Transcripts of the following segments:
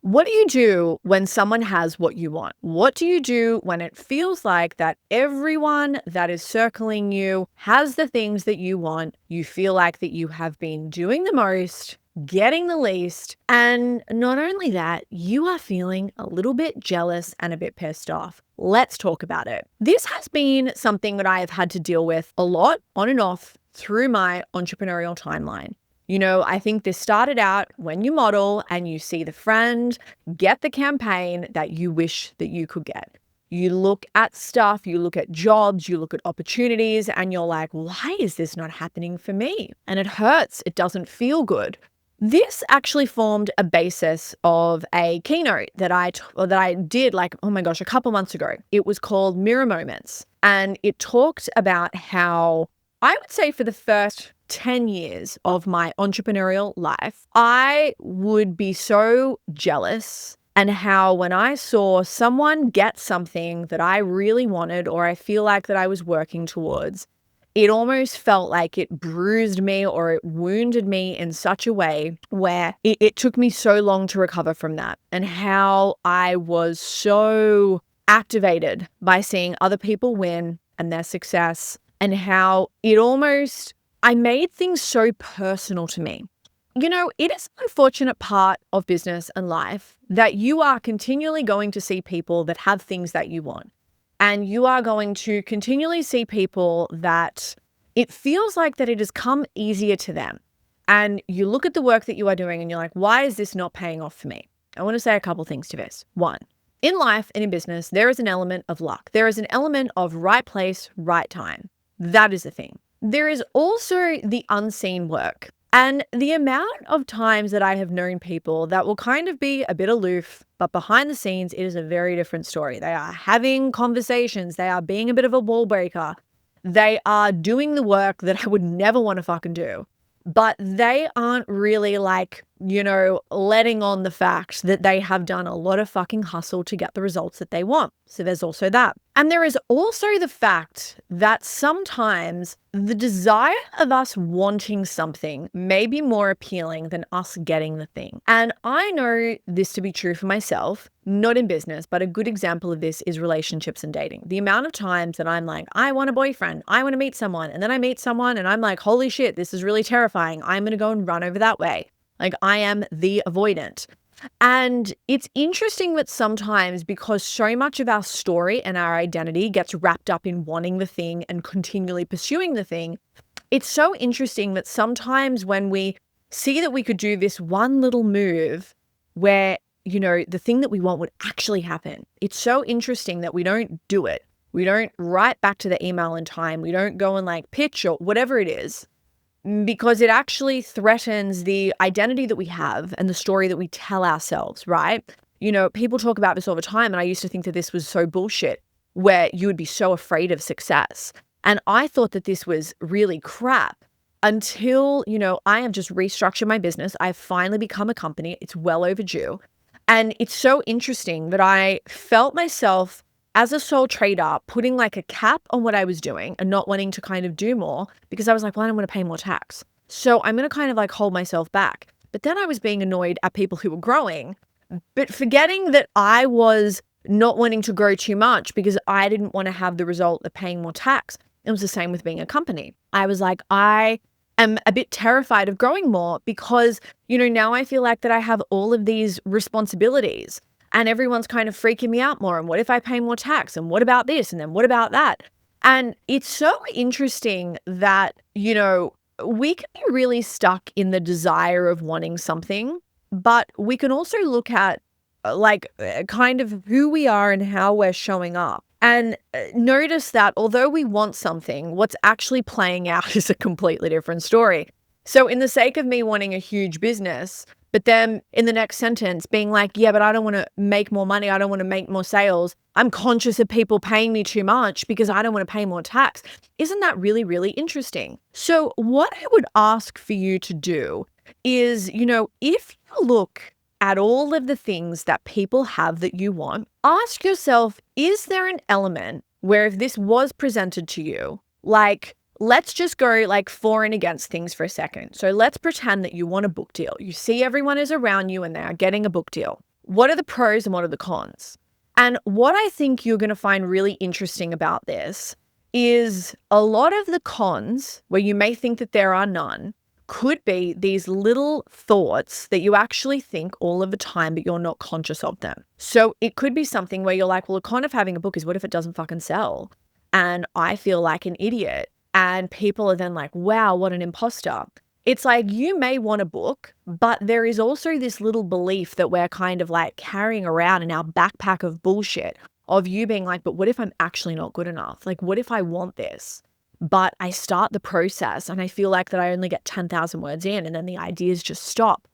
What do you do when someone has what you want? What do you do when it feels like that everyone that is circling you has the things that you want? You feel like that you have been doing the most, getting the least, and not only that, you are feeling a little bit jealous and a bit pissed off. Let's talk about it. This has been something that I have had to deal with a lot on and off through my entrepreneurial timeline. I think this started out when you model and you see the friend get the campaign that you wish that you could get. You look at stuff, you look at jobs, you look at opportunities, and you're like, why is this not happening for me? And it hurts. It doesn't feel good. This actually formed a basis of a keynote that I did oh my gosh, a couple months ago. It was called Mirror Moments. And it talked about how I would say for the first 10 years of my entrepreneurial life, I would be so jealous, and how when I saw someone get something that I really wanted or I feel like that I was working towards, it almost felt like it bruised me or it wounded me in such a way where it took me so long to recover from that, and how I was so activated by seeing other people win and their success, and how I made things so personal to me. It is an unfortunate part of business and life that you are continually going to see people that have things that you want. And you are going to continually see people that it feels like that it has come easier to them. And you look at the work that you are doing and you're like, why is this not paying off for me? I want to say a couple things to this. One, in life and in business, there is an element of luck. There is an element of right place, right time. That is the thing. There is also the unseen work. And the amount of times that I have known people that will kind of be a bit aloof, but behind the scenes, it is a very different story. They are having conversations. They are being a bit of a wall breaker. They are doing the work that I would never want to fucking do. But they aren't really letting on the fact that they have done a lot of fucking hustle to get the results that they want. So there's also that. And there is also the fact that sometimes the desire of us wanting something may be more appealing than us getting the thing. And I know this to be true for myself, not in business, but a good example of this is relationships and dating. The amount of times that I'm like, I want a boyfriend, I want to meet someone, and then I meet someone and I'm like, holy shit, this is really terrifying. I'm going to go and run over that way. Like, I am the avoidant. And it's interesting that sometimes, because so much of our story and our identity gets wrapped up in wanting the thing and continually pursuing the thing, it's so interesting that sometimes when we see that we could do this one little move where, the thing that we want would actually happen, it's so interesting that we don't do it. We don't write back to the email in time. We don't go and pitch or whatever it is, because it actually threatens the identity that we have and the story that we tell ourselves, right? People talk about this all the time, and I used to think that this was so bullshit, where you would be so afraid of success. And I thought that this was really crap until, I have just restructured my business. I've finally become a company. It's well overdue. And it's so interesting that I felt myself as a sole trader putting a cap on what I was doing and not wanting to kind of do more, because I was like, well, I don't want to pay more tax. So I'm going to kind of hold myself back. But then I was being annoyed at people who were growing, but forgetting that I was not wanting to grow too much because I didn't want to have the result of paying more tax. It was the same with being a company. I was like, I am a bit terrified of growing more because, now I feel like that I have all of these responsibilities. And everyone's kind of freaking me out more. And what if I pay more tax? And what about this? And then what about that? And it's so interesting that, we can be really stuck in the desire of wanting something, but we can also look at kind of who we are and how we're showing up. And notice that although we want something, what's actually playing out is a completely different story. So in the sake of me wanting a huge business, but then in the next sentence being like, yeah, but I don't want to make more money. I don't want to make more sales. I'm conscious of people paying me too much because I don't want to pay more tax. Isn't that really, really interesting? So what I would ask for you to do is, if you look at all of the things that people have that you want, ask yourself, is there an element where if this was presented to you, let's just go for and against things for a second. So let's pretend that you want a book deal. You see everyone is around you and they are getting a book deal. what are the pros and what are the cons? And what I think you're going to find really interesting about this is a lot of the cons, where you may think that there are none, could be these little thoughts that you actually think all of the time, but you're not conscious of them. So it could be something where you're like, well, a con of having a book is, what if it doesn't fucking sell? And I feel like an idiot. And people are then like, wow, what an imposter. It's like, you may want a book, but there is also this little belief that we're kind of like carrying around in our backpack of bullshit, of you being like, but what if I'm actually not good enough? Like, what if I want this, but I start the process and I feel like that I only get 10,000 words in and then the ideas just stop.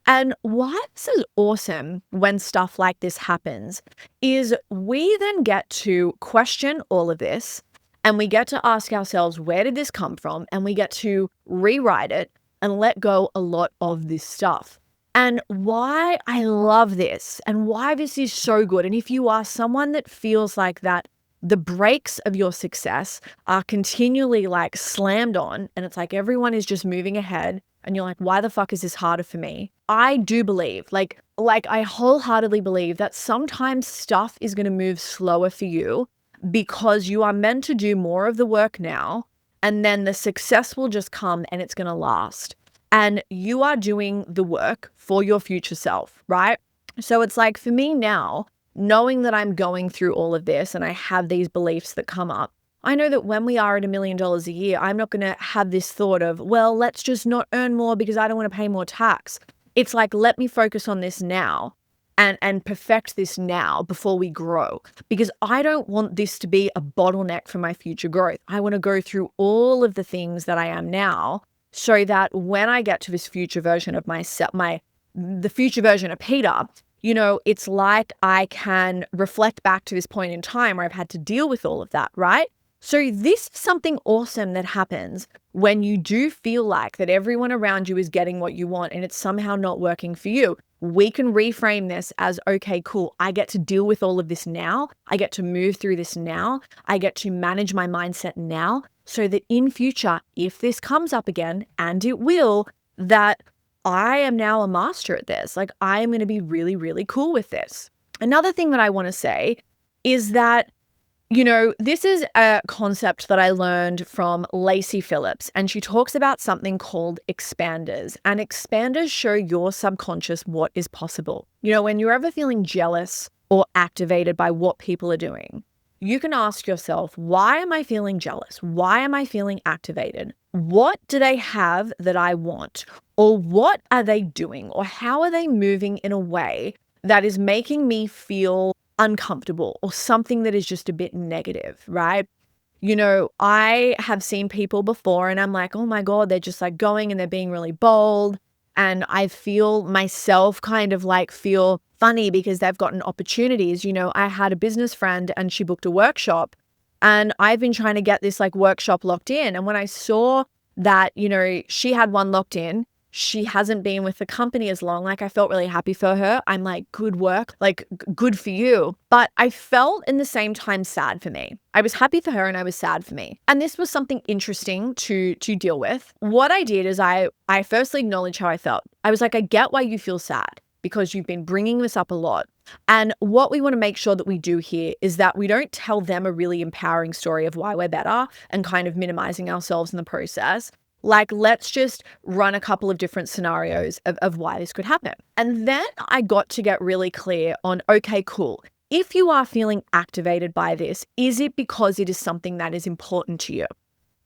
And why this is awesome when stuff like this happens is we then get to question all of this, and we get to ask ourselves, where did this come from? And we get to rewrite it and let go a lot of this stuff. And why I love this and why this is so good. And if you are someone that feels like that the brakes of your success are continually like slammed on, and it's like everyone is just moving ahead, and you're like, why the fuck is this harder for me? I do believe, like I wholeheartedly believe that sometimes stuff is going to move slower for you because you are meant to do more of the work now, and then the success will just come and it's going to last. And you are doing the work for your future self, right? So it's like, for me now, knowing that I'm going through all of this and I have these beliefs that come up, I know that when we are at $1 million a year, I'm not going to have this thought of, well, let's just not earn more because I don't want to pay more tax. It's like, let me focus on this now and perfect this now before we grow, because I don't want this to be a bottleneck for my future growth. I want to go through all of the things that I am now so that when I get to this future version of myself, the future version of Peter, you know, it's like I can reflect back to this point in time where I've had to deal with all of that, right? So this is something awesome that happens when you do feel like that everyone around you is getting what you want and it's somehow not working for you. We can reframe this as, okay, cool, I get to deal with all of this now. I get to move through this now. I get to manage my mindset now, so that in future, if this comes up again, and it will, that I am now a master at this. Like, I am going to be really, really cool with this. Another thing that I want to say is that, you know, this is a concept that I learned from Lacey Phillips, and she talks about something called expanders. And expanders show your subconscious what is possible. You know, when you're ever feeling jealous or activated by what people are doing, you can ask yourself, why am I feeling jealous? Why am I feeling activated? What do they have that I want? Or what are they doing? Or how are they moving in a way that is making me feel uncomfortable, or something that is just a bit negative, right? You know, I have seen people before and I'm like, oh my God, they're just like going and they're being really bold. And I feel myself kind of like feel funny because they've gotten opportunities. You know, I had a business friend and she booked a workshop, and I've been trying to get this like workshop locked in. And when I saw that, you know, she had one locked in, she hasn't been with the company as long. Like, I felt really happy for her. I'm like, good work, like good for you. But I felt in the same time sad for me. I was happy for her and I was sad for me. And this was something interesting to deal with. What I did is I firstly acknowledged how I felt. I was like, I get why you feel sad, because you've been bringing this up a lot. And what we want to make sure that we do here is that we don't tell them a really empowering story of why we're better and kind of minimizing ourselves in the process. Like, let's just run a couple of different scenarios of why this could happen. And then I got to get really clear on, okay, cool. If you are feeling activated by this, is it because it is something that is important to you?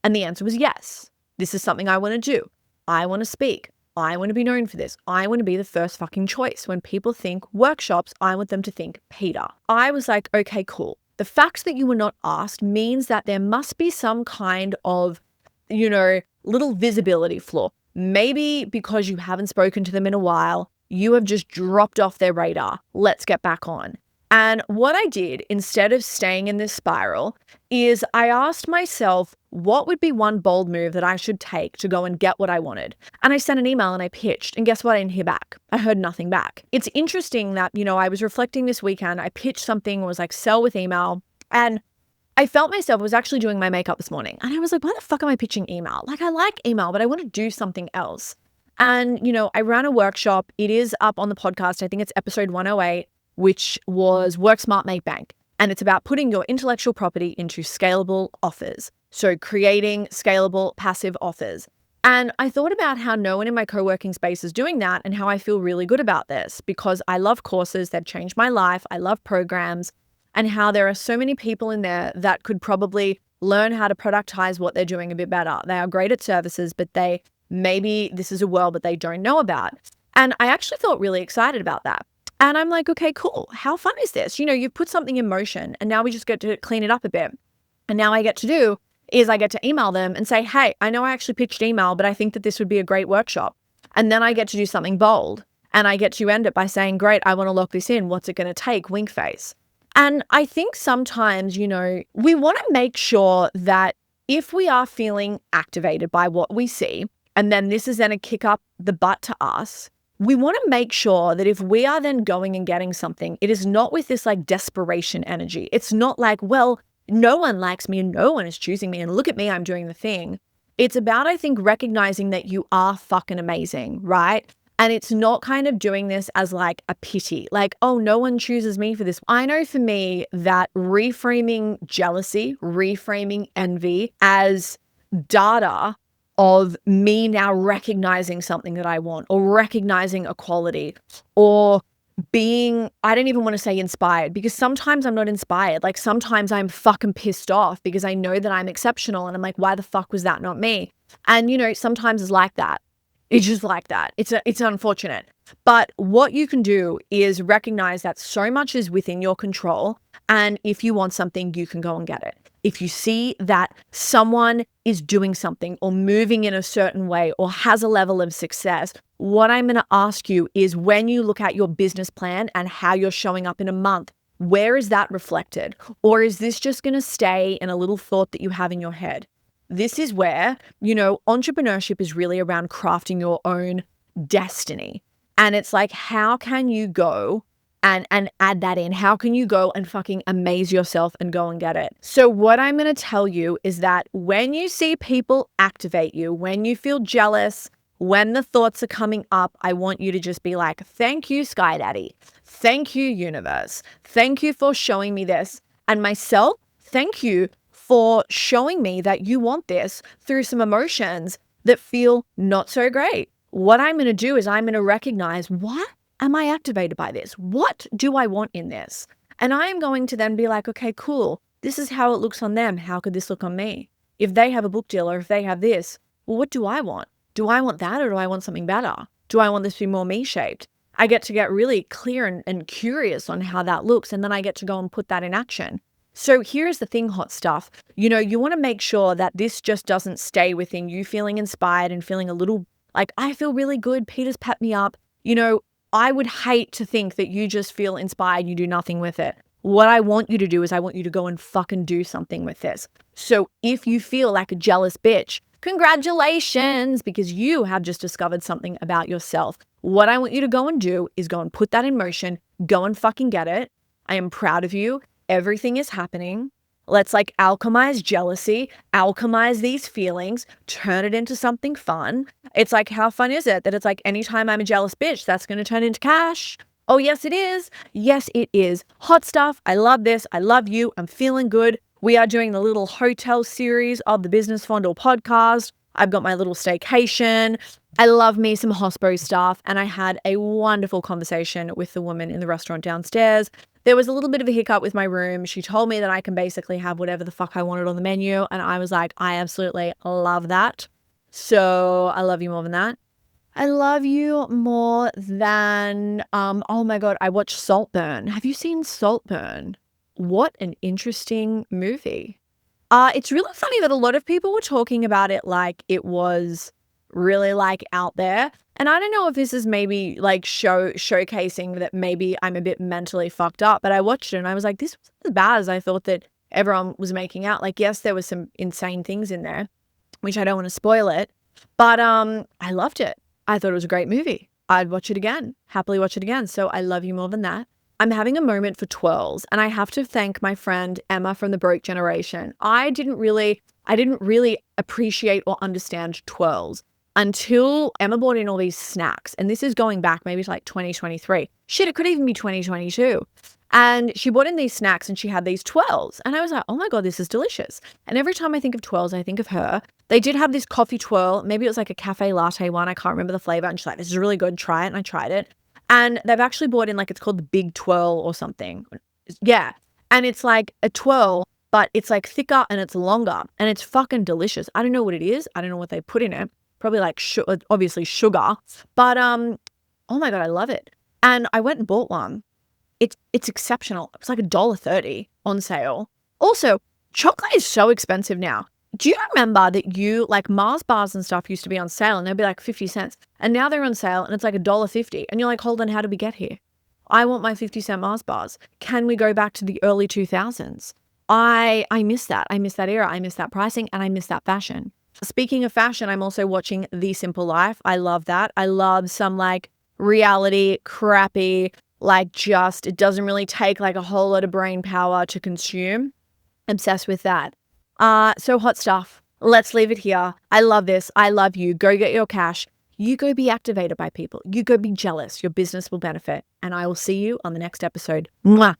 And the answer was yes. This is something I want to do. I want to speak. I want to be known for this. I want to be the first fucking choice. When people think workshops, I want them to think Peter. I was like, okay, cool. The fact that you were not asked means that there must be some kind of, you know, little visibility flaw. Maybe because you haven't spoken to them in a while, you have just dropped off their radar. Let's get back on. And what I did, instead of staying in this spiral, is I asked myself, what would be one bold move that I should take to go and get what I wanted? And I sent an email and I pitched, and guess what? I didn't hear back. I heard nothing back. It's interesting that, you know, I was reflecting this weekend. I pitched something, was like sell with email, and I felt myself, I was actually doing my makeup this morning, and I was like, why the fuck am I pitching email? Like, I like email, but I want to do something else. And, I ran a workshop. It is up on the podcast. I think it's episode 108, which was Work Smart, Make Bank. And it's about putting your intellectual property into scalable offers. So creating scalable passive offers. And I thought about how no one in my co-working space is doing that and how I feel really good about this because I love courses that changed my life. I love programs and how there are so many people in there that could probably learn how to productize what they're doing a bit better. They are great at services, but maybe this is a world that they don't know about. And I actually felt really excited about that. And I'm like, okay, cool. How fun is this? You've put something in motion and now we just get to clean it up a bit. And now I get to email them and say, hey, I know I actually pitched email, but I think that this would be a great workshop. And then I get to do something bold and I get to end it by saying, great, I want to lock this in. What's it going to take? Wink face. And I think sometimes, we want to make sure that if we are feeling activated by what we see, and then this is then a kick up the butt to us, we want to make sure that if we are then going and getting something, it is not with this like desperation energy. It's not like, well, no one likes me and no one is choosing me and look at me, I'm doing the thing. It's about, I think, recognizing that you are fucking amazing, right? And it's not kind of doing this as like a pity, like, oh, no one chooses me for this. I know for me that reframing jealousy, reframing envy as data of me now recognizing something that I want or recognizing a quality or being, I don't even want to say inspired because sometimes I'm not inspired. Like sometimes I'm fucking pissed off because I know that I'm exceptional and I'm like, why the fuck was that not me? And sometimes it's like that. It's just like that. It's unfortunate. But what you can do is recognize that so much is within your control. And if you want something, you can go and get it. If you see that someone is doing something or moving in a certain way or has a level of success, what I'm going to ask you is when you look at your business plan and how you're showing up in a month, where is that reflected? Or is this just going to stay in a little thought that you have in your head? This is where, entrepreneurship is really around crafting your own destiny. And it's like, how can you go and add that in? How can you go and fucking amaze yourself and go and get it? So what I'm going to tell you is that when you see people activate you, when you feel jealous, when the thoughts are coming up, I want you to just be like, thank you, Sky Daddy. Thank you, universe. Thank you for showing me this. And myself, thank you for showing me that you want this through some emotions that feel not so great. What I'm going to do is I'm going to recognize, what am I activated by this? What do I want in this? And I'm going to then be like, okay, cool. This is how it looks on them. How could this look on me? If they have a book deal or if they have this, well, what do I want? Do I want that or do I want something better? Do I want this to be more me-shaped? I get to get really clear and curious on how that looks. And then I get to go and put that in action. So here's the thing, hot stuff. You want to make sure that this just doesn't stay within you feeling inspired and feeling a little like, I feel really good. Peter's pat me up. I would hate to think that you just feel inspired, you do nothing with it. What I want you to do is I want you to go and fucking do something with this. So if you feel like a jealous bitch, congratulations, because you have just discovered something about yourself. What I want you to go and do is go and put that in motion, go and fucking get it. I am proud of you. Everything is happening. Let's like alchemize jealousy, alchemize these feelings, turn it into something fun. It's like, how fun is it that it's like anytime I'm a jealous bitch, that's going to turn into cash? Oh, yes, it is. Yes, it is. Hot stuff. I love this. I love you. I'm feeling good. We are doing the little hotel series of the Business Fondle podcast. I've got my little staycation. I love me some hospo stuff. And I had a wonderful conversation with the woman in the restaurant downstairs. There was a little bit of a hiccup with my room. She told me that I can basically have whatever the fuck I wanted on the menu. And I was like, I absolutely love that. So I love you more than that. I love you more than, oh my God, I watched Saltburn. Have you seen Saltburn? What an interesting movie. It's really funny that a lot of people were talking about it like it was really like out there. And I don't know if this is maybe like showcasing that maybe I'm a bit mentally fucked up, but I watched it and I was like, this wasn't as bad as I thought that everyone was making out. Like, yes, there was some insane things in there, which I don't want to spoil it, but I loved it. I thought it was a great movie. I'd watch it again, happily watch it again. So I love you more than that. I'm having a moment for twirls, and I have to thank my friend Emma from the Broke Generation. I didn't really appreciate or understand twirls. until Emma bought in all these snacks. And this is going back maybe to like 2023. Shit, it could even be 2022. And she bought in these snacks and she had these twirls. And I was like, oh my God, this is delicious. And every time I think of twirls, I think of her. They did have this coffee twirl. Maybe it was like a cafe latte one. I can't remember the flavor. And she's like, this is really good. Try it. And I tried it. And they've actually bought in like, it's called the big twirl or something. Yeah. And it's like a twirl, but it's like thicker and it's longer and it's fucking delicious. I don't know what it is. I don't know what they put in it. Probably like obviously sugar. But oh my God, I love it. And I went and bought one. It's exceptional. It was like $1.30 on sale. Also, chocolate is so expensive now. Do you remember that like Mars bars and stuff used to be on sale and they'd be like 50 cents and now they're on sale and it's like $1.50 and you're like, hold on, how did we get here? I want my 50-cent Mars bars. Can we go back to the early 2000s? I miss that. I miss that era. I miss that pricing and I miss that fashion. Speaking of fashion, I'm also watching The Simple Life. I love that. I love some like reality, crappy, like just, it doesn't really take like a whole lot of brain power to consume. Obsessed with that. So hot stuff. Let's leave it here. I love this. I love you. Go get your cash. You go be activated by people. You go be jealous. Your business will benefit. And I will see you on the next episode. Mwah.